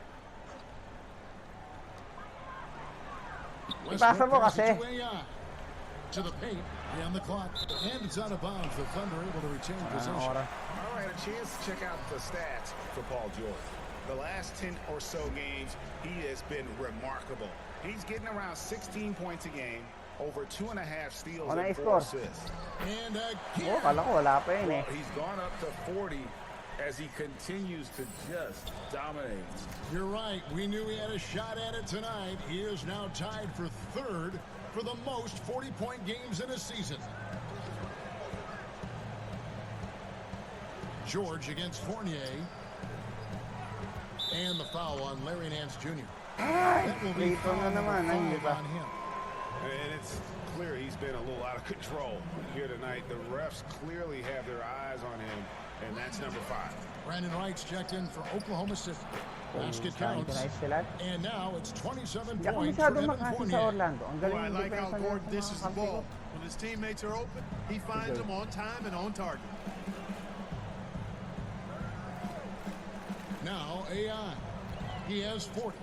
Ipasa mo passes kasi. it to AI. To the paint and the clock. And it's out of bounds. The Thunder able to retain possession. Anong oras? All right, a chance to check out the stats for Paul George. The last 10 or so games, he has been remarkable. He's getting around 16 points a game, over 2.5 steals Ano and 4 i-score? assists. And Oh, again. kala ko wala pa yun eh. Well, he's gone up to 40 as he continues to just dominate. You're right. We knew he had a shot at it tonight. He is now tied for third for the most 40-point games in a season. George against Fournier. And the foul on Larry Nance Jr. Ay, That will be dito foul na number naman. Ay, 5 iba. on him. And it's clear he's been a little out of control here tonight. The refs clearly have their eyes on him, and that's number 5. Brandon Wright's checked in for Oklahoma City. Basket Saan counts. organize sila? And now it's 27 Hindi ako points for masyado Evan makasi sa Fournier. Orlando. Ang Boy, galing I ng like how depensa nila Gordon sa dishes mga the kampi ko. ball. When his teammates are open, he finds them on time and on target. Now AI. He has 40.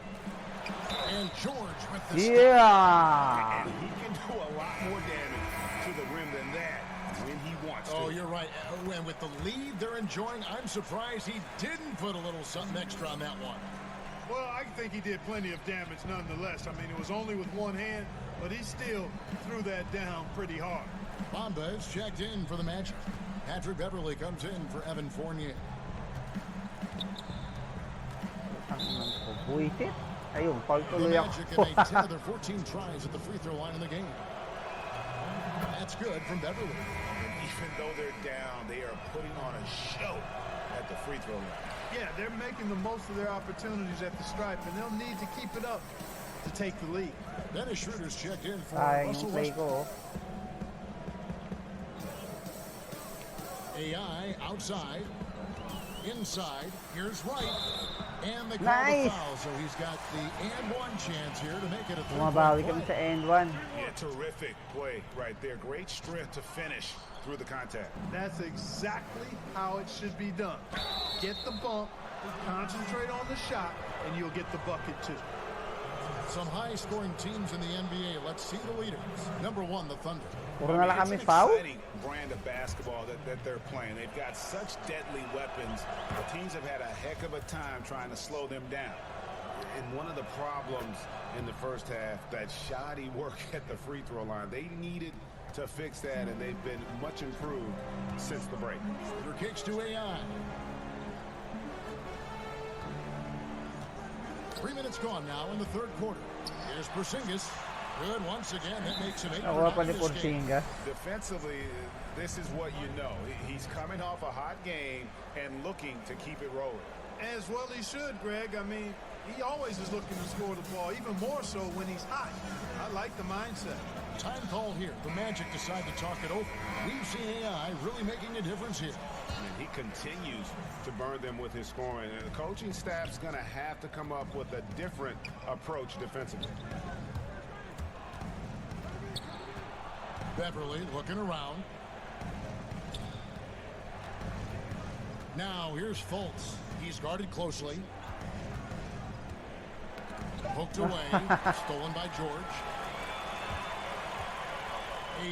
And George with the Yeah! And he can do a lot more damage to the rim than that when he wants to. Oh, you're right. And with the lead they're enjoying, I'm surprised he didn't put a little something extra on that one. Well, I think he did plenty of damage nonetheless. I mean, it was only with one hand, but he still threw that down pretty hard. Bamba is checked in for the Magic. Patrick Beverly comes in for Evan Fournier. Buisit. Ayun, foul The tuloy Magic ako. have made 10 of their 14 tries at the free throw line in the game. That's good from Beverly. And even though they're down, they are putting on a show at the free throw line. Yeah, they're making the most of their opportunities at the stripe, and they'll need to keep it up to take the lead. Dennis Schroeder's checked in for Sayang Russell yung play Westbrook. ko. AI outside. Inside. Here's Wright. And the Nice. foul, so he's got the and one chance here to make it a Bumabawi three-point kami play. sa end 1. Yeah, terrific play right there. Great strength to finish through the contact. That's exactly how it should be done. Get the bump, concentrate on the shot, and you'll get the bucket too. Some high-scoring teams in the NBA. Let's see the leaders. Number 1, the Thunder. Puro na lang It's kami an foul. exciting brand of basketball that they're playing. They've got such deadly weapons. The teams have had a heck of a time trying to slow them down. And one of the problems in the first half, that shoddy work at the free throw line. They needed to fix that, and they've been much improved since the break. Schroeder kicks to AI. 3 minutes gone now in the third quarter. Here's Porzingis. Good once again. That makes him 8 for Nakuha pa 9 ni this game. Porzingis. Defensively, this is what you know. He's coming off a hot game and looking to keep it rolling. As well he should, Greg. I mean, he always is looking to score the ball, even more so when he's hot. I like the mindset. Time call here. The Magic decide to talk it over. We've seen AI really making a difference here. And he continues to burn them with his scoring. And the coaching staff's going to have to come up with a different approach defensively. Beverly looking around. Now here's Fultz. He's guarded closely. Hooked away. Stolen by George.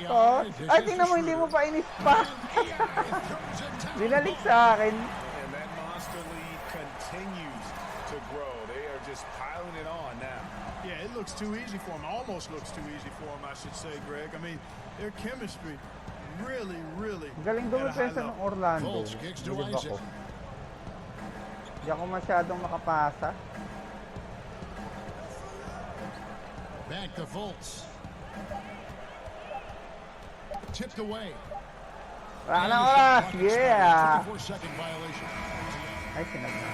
Oh, ay, tingnan mo, hindi mo pa inis pa. Binalik sa akin. And that monster lead continues to grow. They are just piling it on now. Yeah, it looks too easy for him. Almost looks too easy for him, I should say, Greg. I mean, their chemistry really Galing at a high dumipesa ng level. Orlando. Fultz kicks to Bilib Isaac. ako. Hindi ako masyadong makapasa. Back to Fultz. Tipped away. Wala na oras! Yeah! 24-second violation. Ay, sinagna.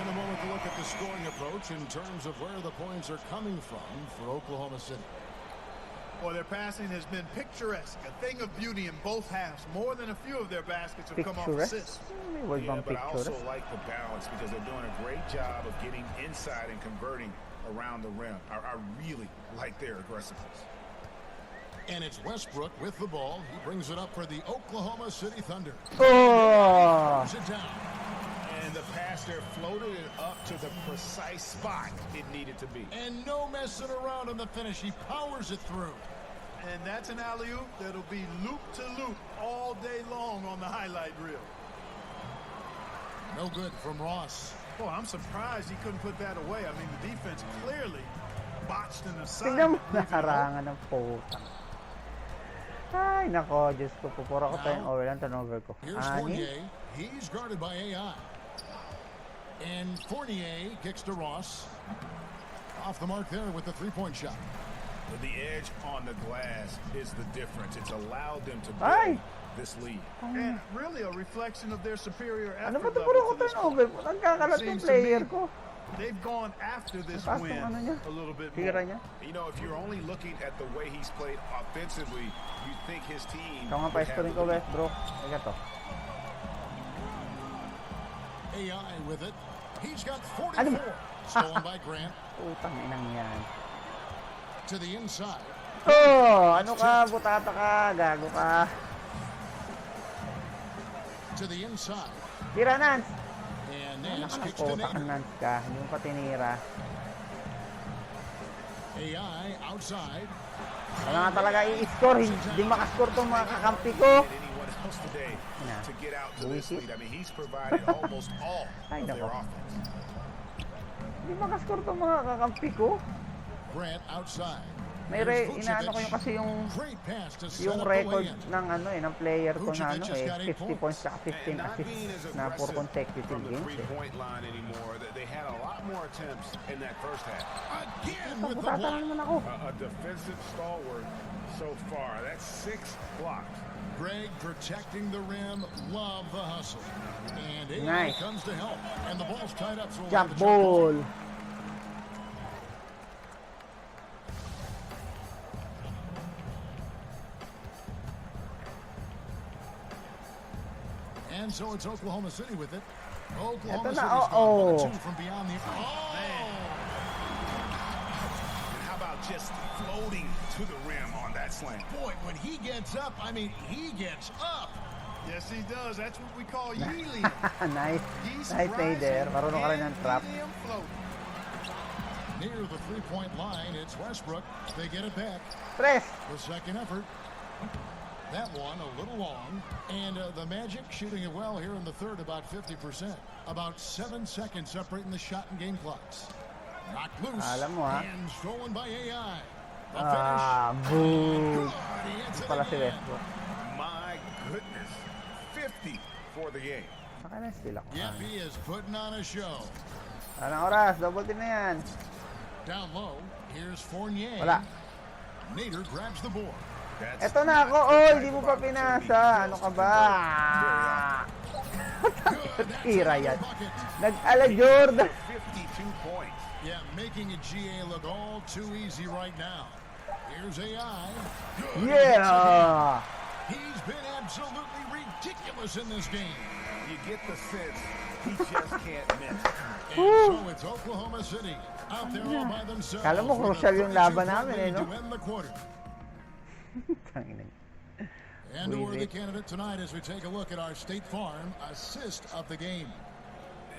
And a moment to look at the scoring approach in terms of where the points are coming from for Oklahoma City. Well, their passing has been picturesque, a thing of beauty in both halves. More than a few of their baskets have come off assists. May word bang But I also picturesque? like the balance because they're doing a great job of getting inside and converting around the rim. I really like their aggressiveness. And it's Westbrook with the ball. He brings it up for the Oklahoma City Thunder. Oh! Throws it down. And the pass there floated it up to the precise spot it needed to be. And no messing around on the finish. He powers it through. And that's an alley-oop that'll be loop to loop all day long on the highlight reel. No good from Ross. Boy, I'm surprised he couldn't put that away. I mean, the defense clearly botched an Tignan mo, assignment. nakarangan ng putang. Ay, nako, Diyos ko, pupura ko pa yung overland turnover ko. Here's Ani? Fournier. He's guarded by AI. And Fournier kicks to Ross. Off the mark there with the three-point shot. The edge on the glass is the difference. It's allowed them to Ay! build this lead. And really a reflection of their superior Ano ba effort ito puro ko level to this turnover? Ang kakalat yung Seems to player me- ko. They've gone after this Taas win ng ano niya. a little bit Tira more. niya. You know, if you're only looking at the way he's played offensively, you think his team Ikaw nga pa would have rin ko, the lead. Westbrook. Ika to. AI with it. He's got Ano 44. ba? Stolen by Grant. Utang inang yan. To the inside. Oh! Ano ka? Butata ka. Gago ka. To the inside. Tira, Nance! And Ano Nance ka ng kicks to utak, Nader. Nance ka? Hindi mo pa tinira. AI outside. Wala nga talaga i-score. Hindi makascore tong mga kakampi ko. And anyone else today Yeah. to get out to this Bullshit. lead. I mean, he's provided almost all Ay, of their nako. offense. Hindi makascore tong mga kakampi ko. Grant outside. May inaano ko yung kasi yung Great pass to set yung up the record lay-in. ng ano ng player ko na Vucevic ano has got 50 8 points saka 15 And not being as assists na for aggressive consecutive from the games. three-point line anymore. They had a lot more attempts in that first half. Again Ang with the butata na block. naman ako. A defensive stalwart so far. That's 6 blocks. Greg protecting the rim. Love the hustle. And AI comes to help. And the ball's tied up. So we'll Jump ball. And so it's Oklahoma City with it. Oklahoma Ito City's na, gone 1-2 from beyond the... And how about just floating to the rim on that slam? Boy, when he gets up, I mean, he gets up. Yes, he does. That's what we call helium. Nice. He's Nice Nader. Marunong ka rin ng trap. helium floating. Near the three-point line, it's Westbrook. They get it back. Press. The second effort. That one a little long. And the Magic shooting it well here in the third, about 50%. About 7 seconds separating the shot and game clocks. Knocked loose. Alam mo, ha? And stolen by AI. The Boom. finish. Pala si Westbrook. My goodness. 50 for the game. Saka na steal ako. Yep, he is putting on a show. Anong oras? Double team na yan. Down low, here's Fournier. Wala. Nader grabs the board. Eto na ako. Oh, hindi mo pa pinasa. Ano ka ba? Tira yan. Nag-ala Jordan. 52 points. Yeah, making a GA look all too easy right now. Here's AI. Yeah. He's been absolutely ridiculous in this game. You get the sense he just can't miss. And so it's Oklahoma City out there all by themselves. Kala mo crucial yung laban namin, eh, no? To end the quarter. And the worthy candidate tonight as we take a look at our State Farm assist of the game.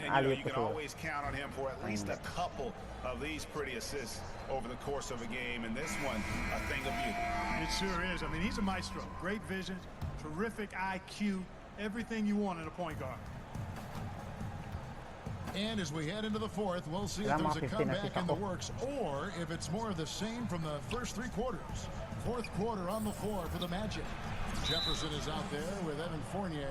And you can always count on him for at least a couple of these pretty assists over the course of a game, and this one, a thing of beauty. It sure is. I mean, he's a maestro. Great vision, terrific IQ, everything you want in a point guard. And as we head into the fourth, we'll see if there's a comeback in the works or if it's more of the same from the first 3 quarters. Fourth quarter on the floor for the Magic. Jefferson is out there with Evan Fournier.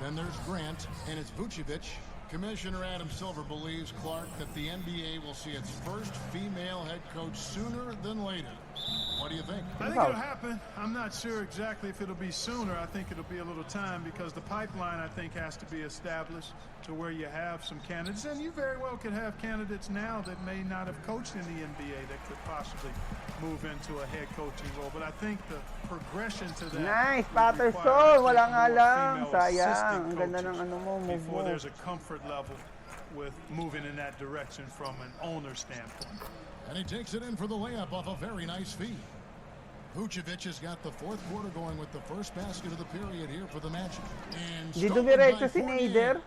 Then there's Grant, and it's Vucevic. Commissioner Adam Silver believes, Clark, that the NBA will see its first female head coach sooner than later. What do you think? I think it'll happen. I'm not sure exactly if it'll be sooner. I think it'll be a little time because the pipeline, I think, has to be established to where you have some candidates. And you very well could have candidates now that may not have coached in the NBA that could possibly move into a head coaching role. But I think the progression to that... Nice, Patterson! Wala nga lang. Sayang. Ang ganda ng ano mo, move before mo. there's a comfort level with moving in that direction from an owner standpoint. And he takes it in for the layup off a very nice feed. Vucevic has got the fourth quarter going with the first basket of the period here for the Magic. And Hindi dumiretso si Nader.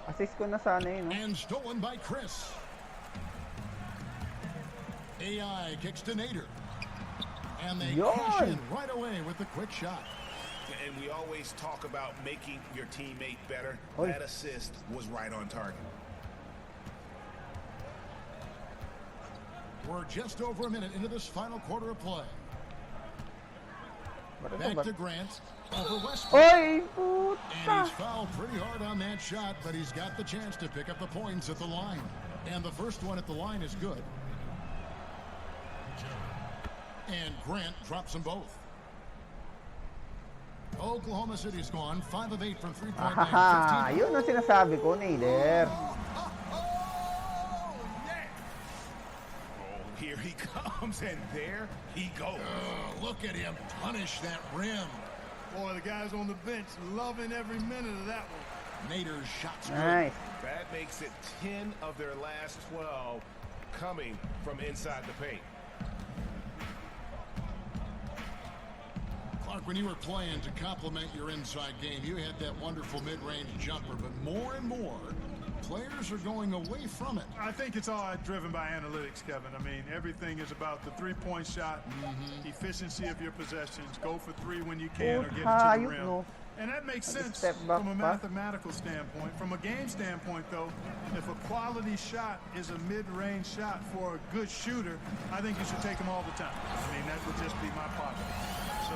Assist ko na sana yun, no? And stolen by Chris. AI kicks to Nader. And they cash in right away with the quick shot. And we always talk about making your teammate better. That assist was right on target. We're just over a minute into this final quarter of play. Back to Grant. Over Westbrook. Oy, and he's fouled pretty hard on that shot, but he's got the chance to pick up the points at the line. And the first one at the line is good. And Grant drops them both. Oklahoma City's gone 5 of 8 from 3-point line. Yun ang sinasabi ko, Nader. Here he comes, and there he goes. Look at him punish that rim. Boy, the guys on the bench loving every minute of that one. Nader's shot's good. Nice. That makes it 10 of their last 12 coming from inside the paint. Clark, when you were playing to complement your inside game, you had that wonderful mid-range jumper, but more and more, players are going away from it. I think it's all driven by analytics, Kevin. I mean, everything is about the three-point shot, efficiency of your possessions, go for 3 when you can or get it to the rim. And that makes sense from a mathematical standpoint. From a game standpoint, though, if a quality shot is a mid-range shot for a good shooter, I think you should take them all the time. I mean, that would just be my pocket. So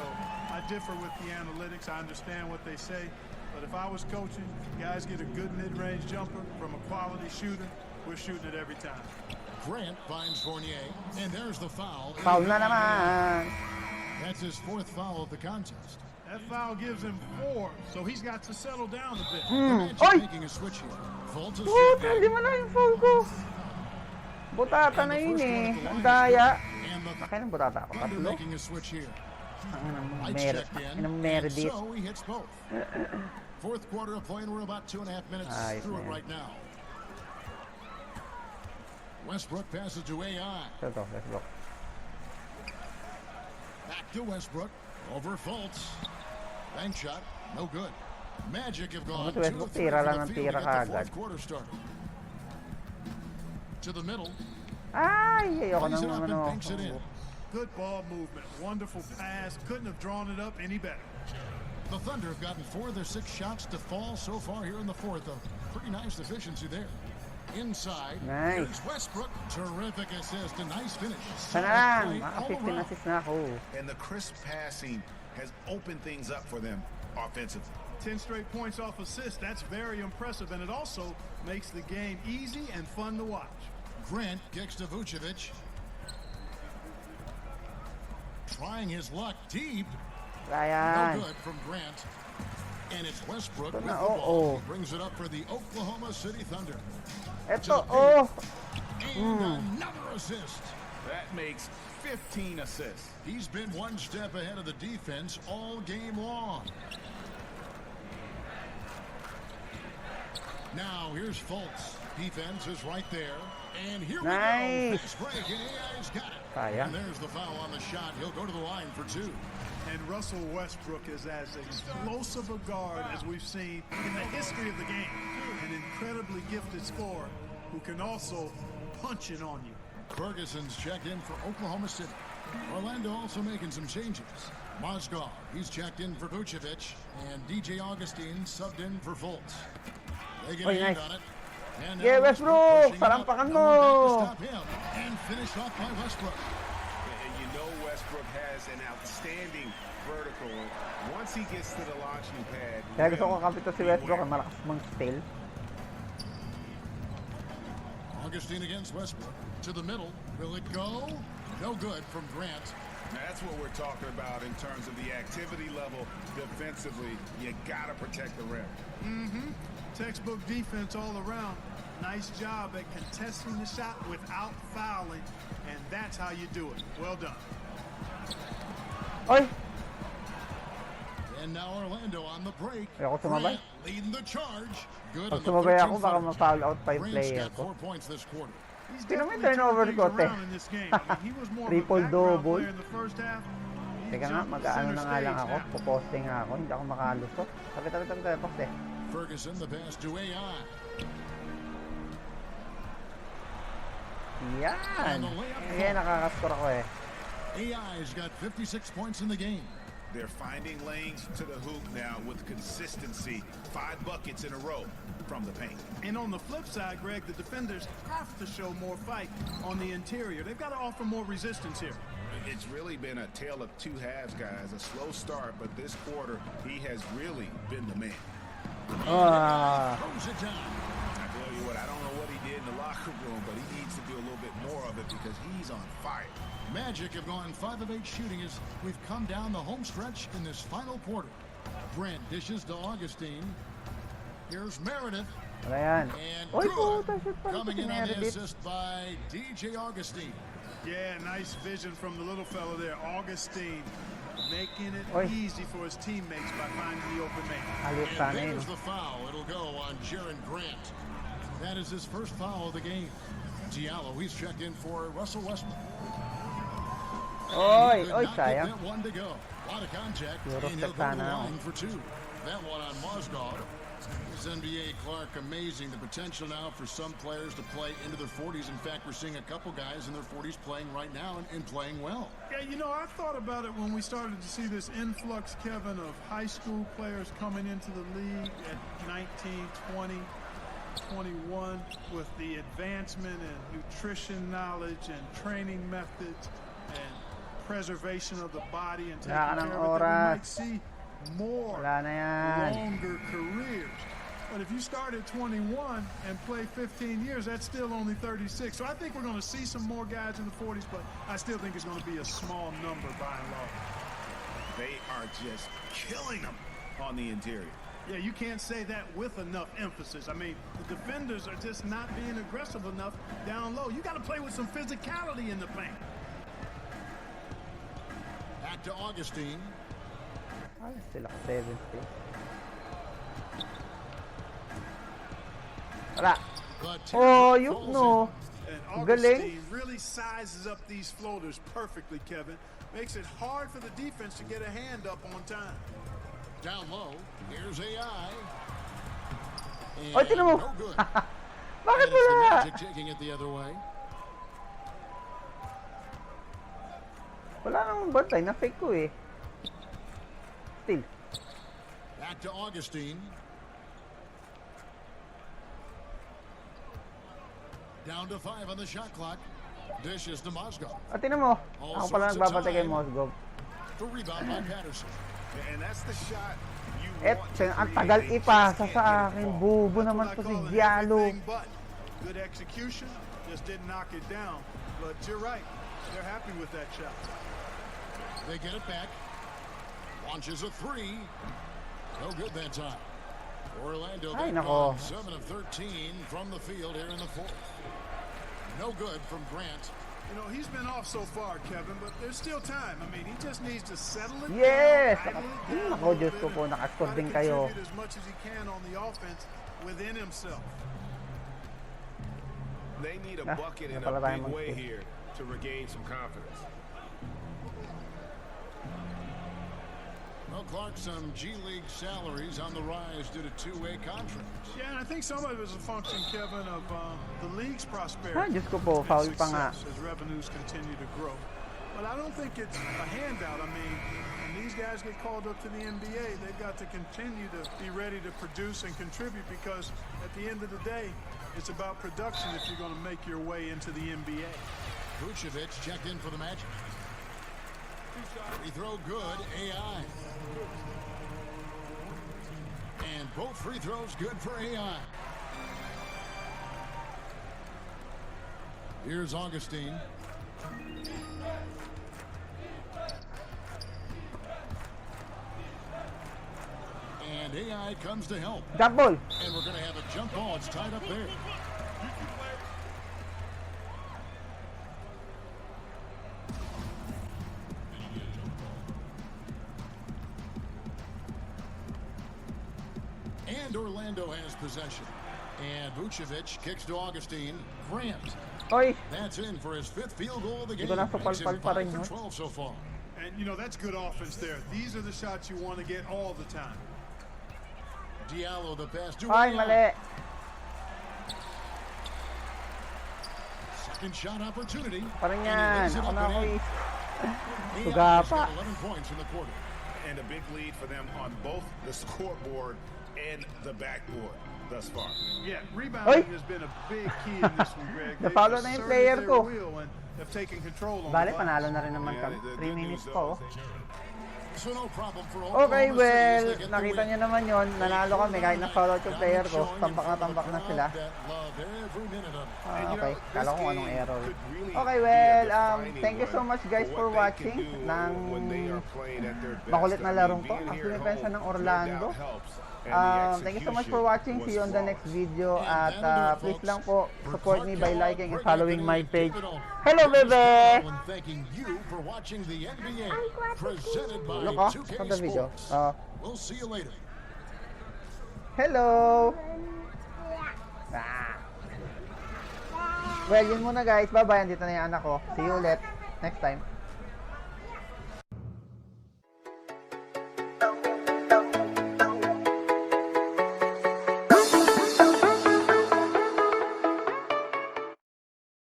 I differ with the analytics. I understand what they say. But if I was coaching, guys get a good mid-range jumper from a quality shooter, we're shooting it every time. Grant finds Fournier, and there's the foul. Foul na naman. That's his fourth foul of the contest. That foul gives him 4, so he's got to settle down a bit. The Magic making a switch here. Fultz is Puta, hindi mo na yung foul ko. Butata na yun eh. Ang daya. Akin ang butata ako. Thunder Tatlo. making a switch here. Ang Lights checked in, and meredit. so he hits both. Fourth quarter of play, and we're about 2.5 minutes through it right now. Westbrook passes to AI. Ito, Westbrook. Back to Westbrook. Over Fultz. Bank shot. No good. Magic have gone 2 Westbrook, of 3 tira from lang the ng field to tira get the kaagad. fourth quarter started. To the middle. Ay, ayoko Plays it nang up and ano. banks it in. Good ball movement. Wonderful pass. Couldn't have drawn it up any better. The Thunder have gotten 4 of their 6 shots to fall so far here in the fourth. A pretty nice efficiency there. Inside, Nice. here's Westbrook. Terrific assist. A nice finish. Sana lang. Play all Maka-15 around. assist na ako. And the crisp passing has opened things up for them offensively. 10 straight points off assists. That's very impressive, and it also makes the game easy and fun to watch. Grant kicks to Vucevic. Trying his luck deep. Ryan. No good from Grant. And it's Westbrook Ito with the na, ball. oo. He brings it up for the Oklahoma City Thunder. Ito, oh. And another assist. That makes 15 assists. He's been one step ahead of the defense all game long. Now here's Fultz. Defense is right there. And here we go. Nice. Fast break, and AI's got it. Sayang. And there's the foul on the shot. He'll go to the line for 2. And Russell Westbrook is as explosive a guard as we've seen in the history of the game. An incredibly gifted scorer who can also punch it on you. Ferguson's checked in for Oklahoma City. Orlando also making some changes. Mozgov, he's checked in for Vucevic. And DJ Augustine subbed in for Fultz. They get a hand nice. on it. And now Yeah, Westbrook, pushing it up. salampakan No one back to mo. stop him. And finished off by Westbrook. And you know Westbrook has an outstanding vertical. Once he gets to the launching pad, Kaya gusto ko kapito si Westbrook. Ang malakas mang steal. Augustine against Westbrook. To the middle. Will it go? No good from Grant. that's what we're talking about in terms of the activity level defensively. You got to protect the rim. Textbook defense all around. Nice job at contesting the shot without fouling, and that's how you do it. Well done. Oy! And now Orlando on the break. Ayoko sumabay. Grant leading the charge. Good Pag on the sumabay ako, 13 baka footer. ma-foul out pa yung Grant's player got ko. 4 points this quarter. He's Sino may definitely turnover turned ko, things te? around in this game. I mean, he was more of a Triple background double. player in the first half. He Teka nga, jumped mag-ano center na nga lang stage ako. now. Puposte nga ako. Hindi ako makalusot. Tabi, poste. Ferguson, the pass to AI. Yan! Ayan, nakakascore ako eh. AI's got 56 points in the game. They're finding lanes to the hoop now with consistency. 5 buckets in a row from the paint. And on the flip side, Greg, the defenders have to show more fight on the interior. They've got to offer more resistance here. It's really been a tale of 2 halves, guys. A slow start, but this quarter, he has really been the man. Throws it down. I tell you what, I don't know what he did in the locker room, but he needs to do a little bit more of it because he's on fire. Magic have gone 5 of 8 shooting as we've come down the home stretch in this final quarter. Grant dishes to Augustine. Here's Meredith. Wala yan. And Oy, good. puta, shoot pa rin Coming si in on the Meredith. assist by DJ Augustine. Yeah, nice vision from the little fella there, Augustine, making it Oy. easy for his teammates by finding the open man. Aliw And sana yun. there's the foul. It'll go on Jaron Grant. That is his first foul of the game. Diallo, he's checked in for Russell Westbrook. Oy, Could oy, not get sayang. that one to go. A lot of contact, Puro and he'll go to the sana ako. line for 2. That one on Mozgov. This NBA Clark amazing. The potential now for some players to play into their 40s. In fact, we're seeing a couple guys in their 40s playing right now and playing well. Yeah, you know, I thought about it when we started to see this influx, Kevin, of high school players coming into the league at 19, 20, 21 with the advancement in nutrition knowledge and training methods and preservation of the body and taking Wala ka care ng of it, that we might oras. see more Wala na yan. longer careers. But if you start at 21 and play 15 years, that's still only 36. So I think we're going to see some more guys in the 40s, but I still think it's going to be a small number by and large. They are just killing them on the interior. Yeah, you can't say that with enough emphasis. I mean, the defenders are just not being aggressive enough down low. You got to play with some physicality in the paint. Back to Augustine. Ay, sila 70. Wala. Oh, yun no. And Galing. Augustine really sizes up these floaters perfectly, Kevin. Makes it hard for the defense to get a hand up on time. Down low, here's AI. Oh, tinan mo. No good. Bakit And it's the wala? Magic taking it the other way. Wala nang bantay. Na-fake ko eh. Still. Back to Augustine. Down to 5 on the shot clock. Dishes to Mozgov. At tinan mo. Ako pala nagbabantay kay Mozgov. The rebound by Patterson. And that's the shot you Et, want to ang create. tagal They just ipasa can't sa get akin. the ball. Bubo naman That's to what si I call an Diallo. everything but. Good execution, just didn't knock it down. But you're right, they're happy with that shot. They get it back. Launches a 3. No good that time. Orlando Ay, back nako. on 7 of 13 from the field here in the fourth. No good from Grant. You know, he's been off so far, Kevin, but there's still time. I mean, he just needs to settle it Yes! down, idle it down a Ako, little Diyos ko bit, po, and nakascore try to din kayo. contribute as much as he can on the offense within himself. They need a Ah, bucket in a napala tayo big way mag-score. here to regain some confidence. Well, Clark, some G League salaries on the rise due to two-way contracts. Yeah, and I think some of it is a function, Kevin, of the league's prosperity. Ay, Diyos ko po, and foul pa nga. success as revenues continue to grow. But I don't think it's a handout. I mean, when these guys get called up to the NBA, they've got to continue to be ready to produce and contribute because at the end of the day, it's about production if you're going to make your way into the NBA. Vucevic checked in for the Magic. Free throw good, AI. And both free throws good for AI. Here's Augustine. And AI comes to help. Double. And we're going to have a jump ball. It's tied up there. And Orlando has possession. And Vucevic kicks to Augustine. Grant. Oy, That's in for his 5th field goal of the game. Ito nasa Makes him palpal pa 5 rin for yun. 12 so far. And, you know, that's good offense there. These are the shots you want to get all the time. Diallo the pass to ay, AI. mali. Second shot opportunity. Parang And he yan. lays it Ako up na and ako in. eh. AI Suga has pa. got 11 points in the quarter. And a big lead for them on both the scoreboard and the backboard thus far. Yeah, rebounding Oy! has been a big key in this one, Greg. They've Napalo na yung asserted player their ko. will and have taken control on Bale, the glass. panalo na rin naman Yeah, kami. the 3 good minutes news, pa oh. though, is they- So no problem for Okay, Oklahoma City as well, they get the nakita win. nyo naman yon. Nanalo kami kahit na-foul out yung player ko. Tambak na sila. Okay, kala ko anong error. Okay, well, thank you so much guys for watching ng makulit na larong to. Ang pinipensa ng Orlando. Thank you so much for watching. See you on the next video. At please lang po, support me by liking and following my page. Hello, bebe! Thanking you for watching the NBA presented by Look, oh, 2K on the video. Sports. We'll see you later. Hello! Well, yun muna guys. Bye-bye. Andito na yung anak ko. See you ulit next time.